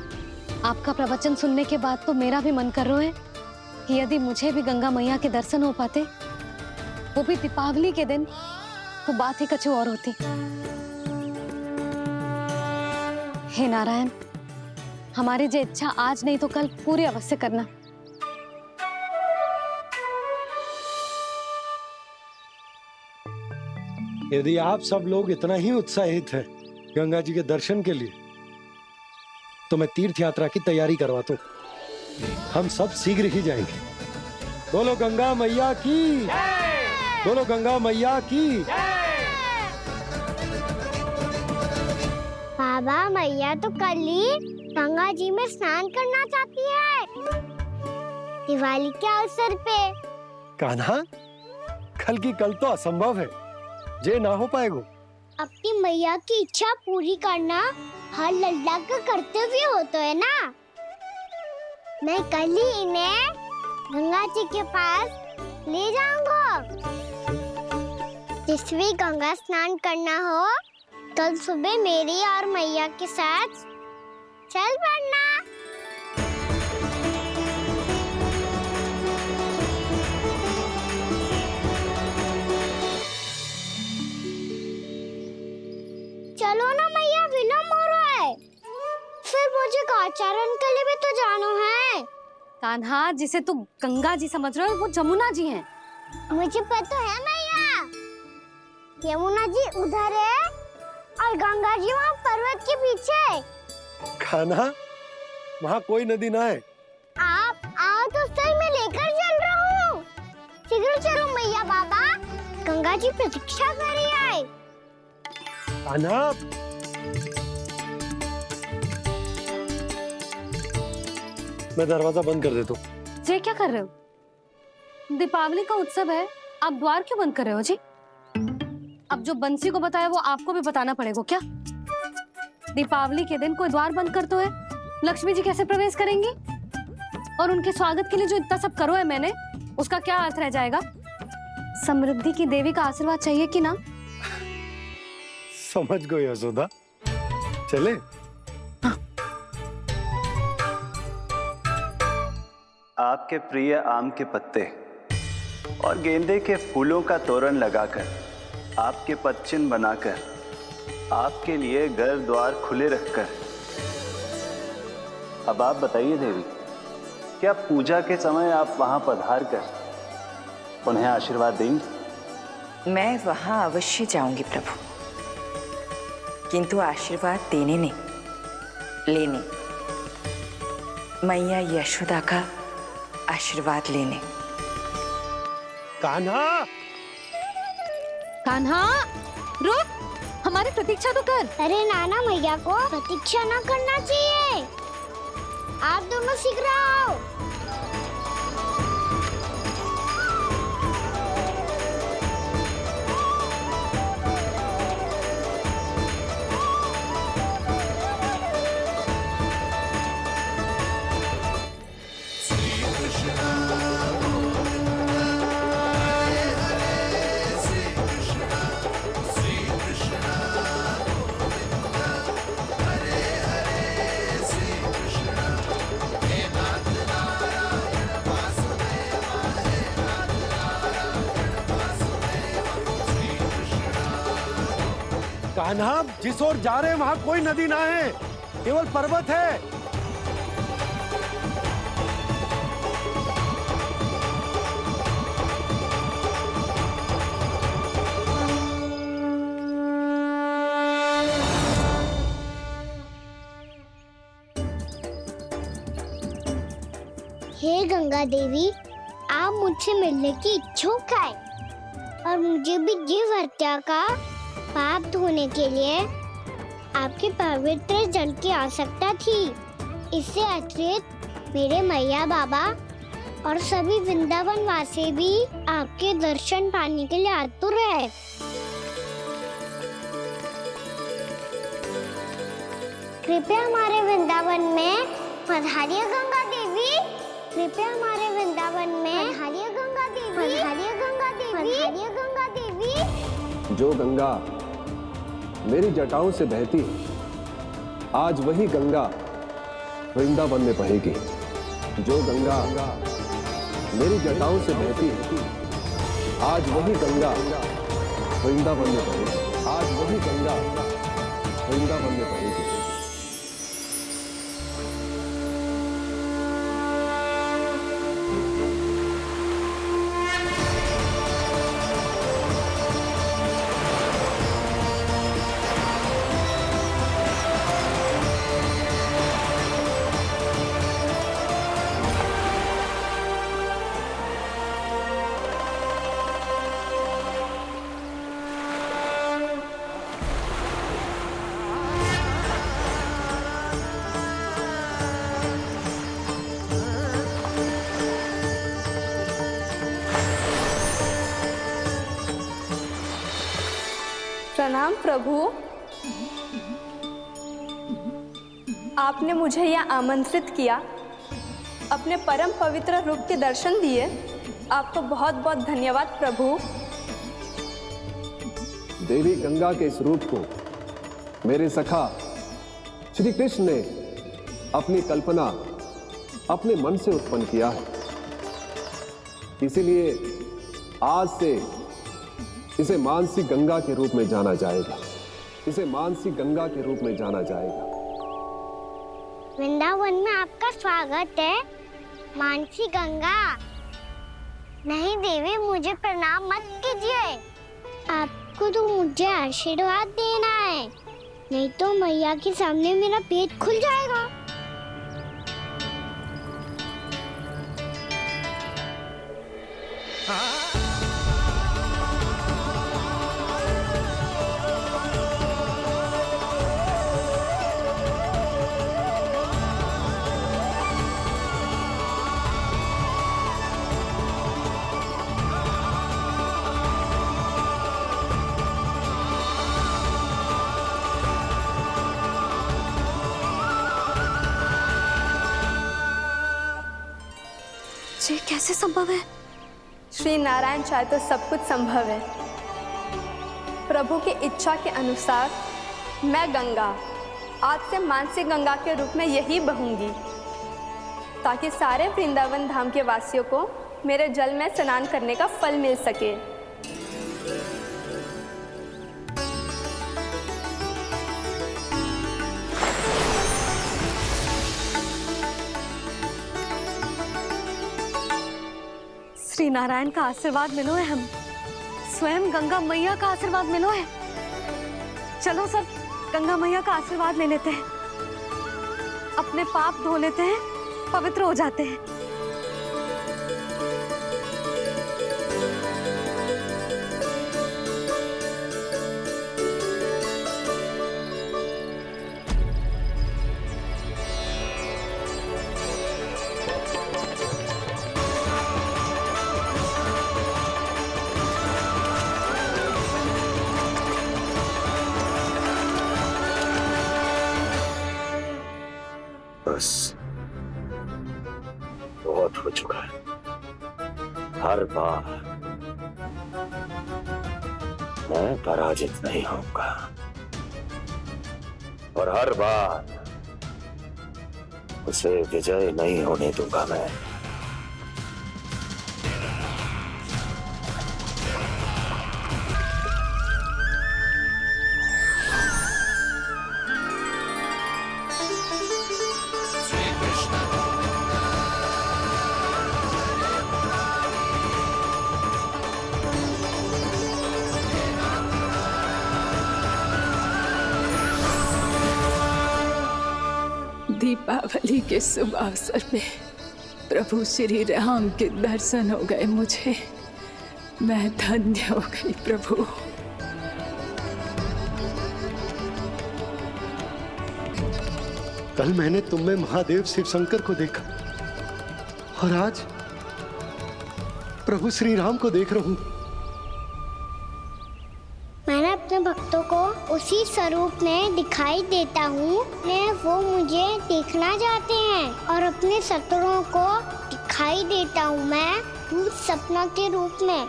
आपका प्रवचन सुनने के बाद तो मेरा भी मन कर रहा है कि यदि मुझे भी गंगा मैया के दर्शन हो पाते, वो भी दीपावली के दिन, तो बात ही कुछ और होती। हे नारायण, हमारी जो इच्छा आज नहीं तो कल पूरी अवश्य करना। यदि आप सब लोग इतना ही उत्साहित हैं गंगा जी के दर्शन के लिए, तो मैं तीर्थ यात्रा की तैयारी करवाता हूँ। हम सब शीघ्र ही जाएंगे। बोलो गंगा मैया की, बोलो गंगा मैया की। बाबा, मैया तो कल ही गंगा जी में स्नान करना चाहती है, दिवाली के अवसर पे। कान्हा, कल की कल तो असंभव है, जे ना हो पाएगा। अपनी मैया की इच्छा पूरी करना हर लल्ला का कर्तव्य होता है ना। मैं कल ही इन्हें गंगा जी के पास ले जाऊंगा। जिस भी गंगा स्नान करना हो, कल सुबह मेरी और मैया के साथ चल पड़ना। चलो ना मैया, विलम्ब हो रहा है। फिर मुझे आचरण के लिए भी तो जाना है। कान्हा, जिसे तू गंगा जी समझ रहे हो, वो जमुना जी हैं। मुझे पता है मैया, यमुना जी उधर है और गंगा जी वहाँ पर्वत के पीछे। कान्हा, वहाँ कोई नदी ना है। आप आओ तो सही, मैं लेकर चल रहा हूँ। शीघ्र चलो मैया। बाबा, गंगा जी प्रतीक्षा कर रही है। कान्हा, मैं दरवाजा बंद कर देता हूँ। ये क्या कर रहे हो? दीपावली का उत्सव है, आप द्वार क्यों बंद कर रहे हो जी? अब जो बंसी को बताया वो आपको भी बताना पड़ेगा क्या? दीपावली के दिन कोई द्वार बंद कर तो है, लक्ष्मी जी कैसे प्रवेश करेंगी? और उनके स्वागत के लिए जो इतना सब करो है मैंने, उसका क्या अर्थ रह जाएगा? समृद्धि की देवी का आशीर्वाद चाहिए कि ना? समझ गई यशोदा, चले। आपके प्रिय आम के पत्ते और गेंदे के फूलों का तोरण लगाकर, आपके पदचिन्ह बनाकर, आपके लिए घर द्वार खुले रखकर, अब आप बताइए देवी, क्या पूजा के समय आप वहां पधार कर उन्हें आशीर्वाद देंगे? मैं वहां अवश्य जाऊंगी प्रभु, किंतु आशीर्वाद देने नहीं, लेने। मैया यशोदा का आशीर्वाद लेने। कान्हा, कान्हा रुक, हमारी प्रतीक्षा तो कर। अरे नाना, मैया को प्रतीक्षा ना करना चाहिए। आप दोनों सीख रहे हो। कान्हा, जिस ओर जा रहे हैं वहां कोई नदी ना है, केवल पर्वत है। हे गंगा देवी, आप मुझसे मिलने की इच्छुक है और मुझे भी जीव हत्या का पाप धोने के लिए आपके पवित्र जल की आवश्यकता थी। इससे अतिरिक्त मेरे मैया बाबा और सभी वृंदावन वासी भी आपके दर्शन पाने के लिए आतुर है। कृपया हमारे वृंदावन में पधारिए गंगा देवी। कृपया हमारे वृंदावन में पधारिए गंगा देवी। पधारिए गंगा देवी। पधारिए गंगा देवी। जो गंगा मेरी जटाओं से बहती है, आज वही गंगा वृंदावन में बहेगी। जो गंगा मेरी जटाओं से बहती है, आज वही गंगा वृंदावन में बहेगी। आज वही गंगा वृंदावन में बहेगी। प्रणाम प्रभु। आपने मुझे यह आमंत्रित किया, अपने परम पवित्र रूप के दर्शन दिए। आपको बहुत बहुत धन्यवाद प्रभु। देवी गंगा के इस रूप को मेरे सखा श्री कृष्ण ने अपनी कल्पना अपने मन से उत्पन्न किया है। इसीलिए आज से इसे मानसी गंगा के रूप में जाना जाएगा। इसे मानसी गंगा के रूप में जाना जाएगा। वृंदावन में आपका स्वागत है मानसी गंगा। नहीं देवी, मुझे प्रणाम मत कीजिए। आपको तो मुझे आशीर्वाद देना है, नहीं तो मैया के सामने मेरा पेट खुल जाएगा। ये कैसे संभव है? श्री नारायण चाहे तो सब कुछ संभव है। प्रभु की इच्छा के अनुसार मैं गंगा आज से मानसी गंगा के रूप में यही बहूंगी, ताकि सारे वृंदावन धाम के वासियों को मेरे जल में स्नान करने का फल मिल सके। श्री नारायण का आशीर्वाद मिलो है, हम स्वयं गंगा मैया का आशीर्वाद मिलो है। चलो सब गंगा मैया का आशीर्वाद ले लेते हैं, अपने पाप धो लेते हैं, पवित्र हो जाते हैं। बस बहुत हो चुका है। हर बार मैं पराजित नहीं होऊंगा और हर बार उसे विजय नहीं होने दूंगा मैं। दीपावली के शुभ अवसर में प्रभु श्री राम के दर्शन हो गए मुझे। मैं धन्य हो गई प्रभु। कल मैंने तुम में महादेव शिव शंकर को देखा और आज प्रभु श्री राम को देख रहा हूं। मैंने अपने भक्तों को उसी स्वरूप में दिखाई देता हूँ, वो मुझे देखना चाहते हैं और अपने शत्रुओं को दिखाई देता हूँ मैं भूत सपना के रूप में।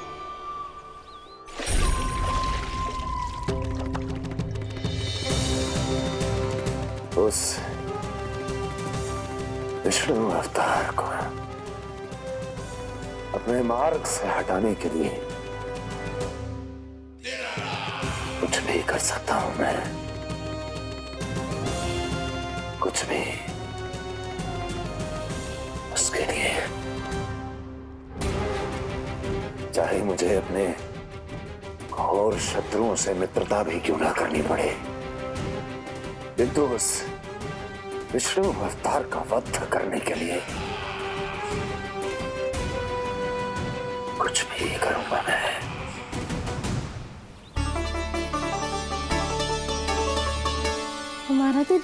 उस विष्णु अवतार को अपने मार्ग से हटाने के लिए कुछ भी कर सकता हूं मैं, कुछ भी। उसके लिए चाहे मुझे अपने घोर शत्रुओं से मित्रता भी क्यों ना करनी पड़े, किंतु उस विष्णु अवतार का वध करने के लिए कुछ भी करूंगा मैं। हमारा तो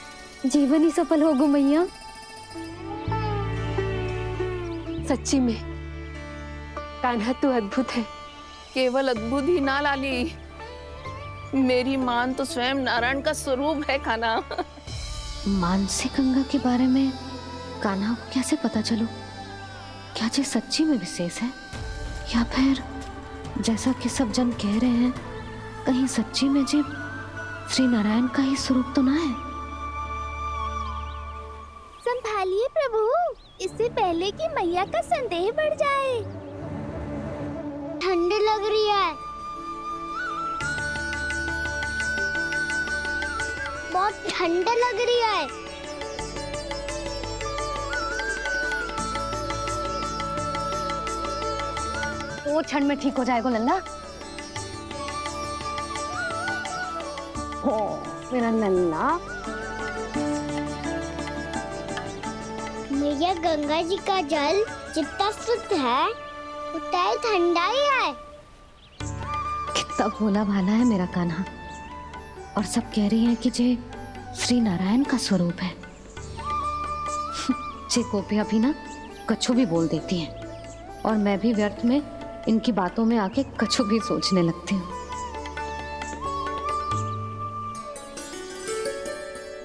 जीवन ही सफल होगा मैया। सच्ची में कान्हा तो अद्भुत है। केवल अद्भुत ही ना लाली, मेरी मान तो स्वयं नारायण का स्वरूप है कान्हा। मानसी गंगा के बारे में कान्हा को कैसे पता चलो? क्या ये सच्ची में विशेष है या फिर जैसा कि सब जन कह रहे हैं कहीं सच्ची में जी श्री नारायण का ही स्वरूप तो ना है? संभालिए प्रभु, इससे पहले कि मैया का संदेह बढ़ जाए। ठंड लग रही है, बहुत ठंड लग रही है। वो ठंड में ठीक हो जाएगा लल्ला। हो मेरा लल्ला। मैया गंगा जी का जल जितना शुद्ध है उतना ही ठंडा ही है। कितना भोला भाला है मेरा कान्हा। और सब कह रही हैं कि जे श्री नारायण का स्वरूप है। जे गोपियां भी ना कछु भी बोल देती हैं और मैं भी व्यर्थ में इनकी बातों में आके कछु भी सोचने लगती हूँ।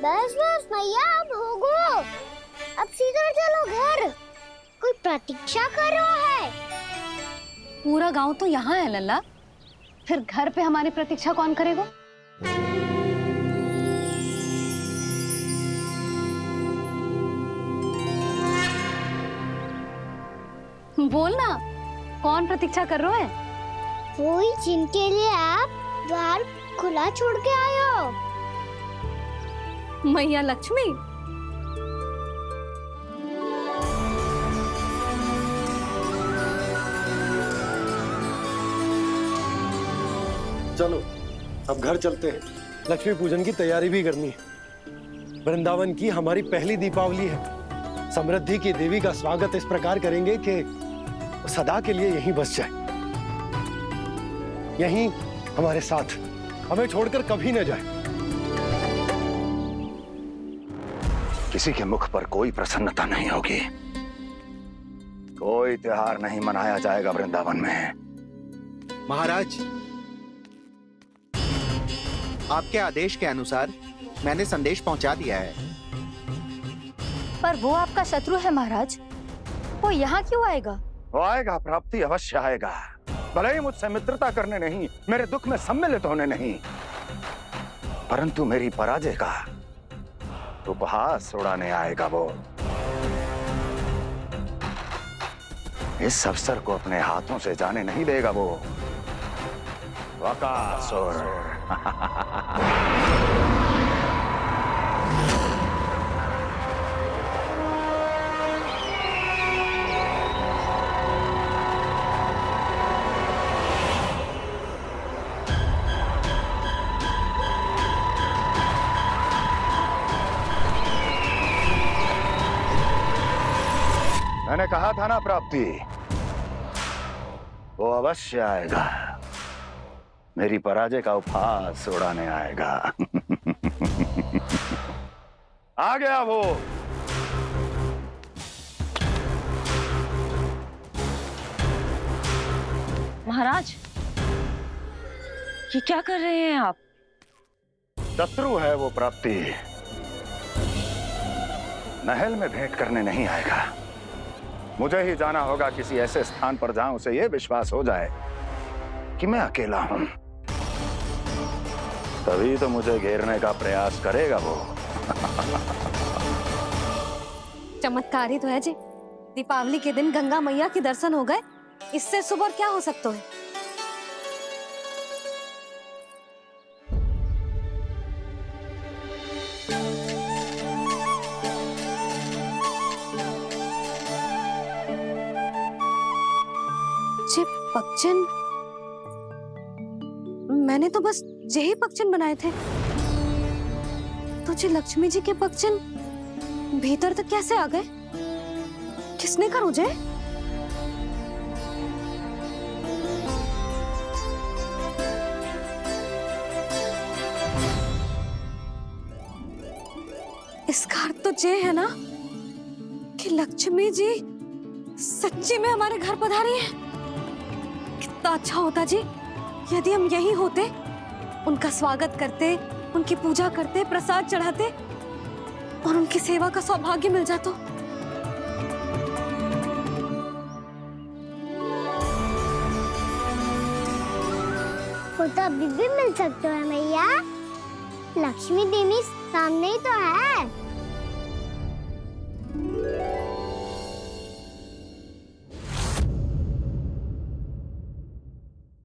बस बस मैया, अब होगो, अब सीधा चलो घर। कोई प्रतीक्षा कर रहा है। पूरा गांव तो यहाँ है लल्ला, फिर घर पे हमारी प्रतीक्षा कौन करेगा? बोलना, कौन प्रतीक्षा कर रहा है? वही जिनके लिए आप द्वार खुला छोड़ के आए हो। मैया लक्ष्मी। चलो अब घर चलते हैं। लक्ष्मी पूजन की तैयारी भी करनी है। वृंदावन की हमारी पहली दीपावली है। समृद्धि की देवी का स्वागत इस प्रकार करेंगे कि वो सदा के लिए यहीं बस जाए, यहीं हमारे साथ, हमें छोड़कर कभी न जाए। किसी के मुख पर कोई प्रसन्नता नहीं होगी, कोई त्योहार नहीं मनाया जाएगा वृंदावन में। महाराज, आपके आदेश के अनुसार मैंने संदेश पहुंचा दिया है। पर वो आपका शत्रु है महाराज, वो यहाँ क्यों आएगा? वो आएगा, प्राप्ति अवश्य आएगा। भले ही मुझसे मित्रता करने नहीं, मेरे दुख में सम्मिलित होने नहीं, परंतु मेरी पराजय का उपहास उड़ाने आएगा वो। इस अवसर को अपने हाथों से जाने नहीं देगा वो। बकासुर। मैंने कहा था ना प्राप्ति, वो अवश्य आएगा, मेरी पराजय का उपहास उड़ाने आएगा। आ गया वो। महाराज, ये क्या कर रहे हैं आप? शत्रु है वो प्राप्ति, महल में भेंट करने नहीं आएगा। मुझे ही जाना होगा किसी ऐसे स्थान पर जहां उसे यह विश्वास हो जाए कि मैं अकेला हूं, तभी तो मुझे घेरने का प्रयास करेगा वो। चमत्कार ही तो है जी। दीपावली के दिन गंगा मैया के दर्शन हो गए, इससे शुभ और क्या हो सकता है? पक्षन, मैंने तो बस यही पक्षन बनाए थे। तो जी लक्ष्मी जी के पक्षन भीतर तक कैसे आ गए? किसने कर मुझे? इसका अर्थ तो ये है ना कि लक्ष्मी जी सच्ची में हमारे घर पधारी है। कितना अच्छा होता जी यदि हम यहीं होते, उनका स्वागत करते, उनकी पूजा करते, प्रसाद चढ़ाते और उनकी सेवा का सौभाग्य मिल जाता। वो तो अभी भी मिल सकते हैं मैया, लक्ष्मी देवी सामने ही तो है।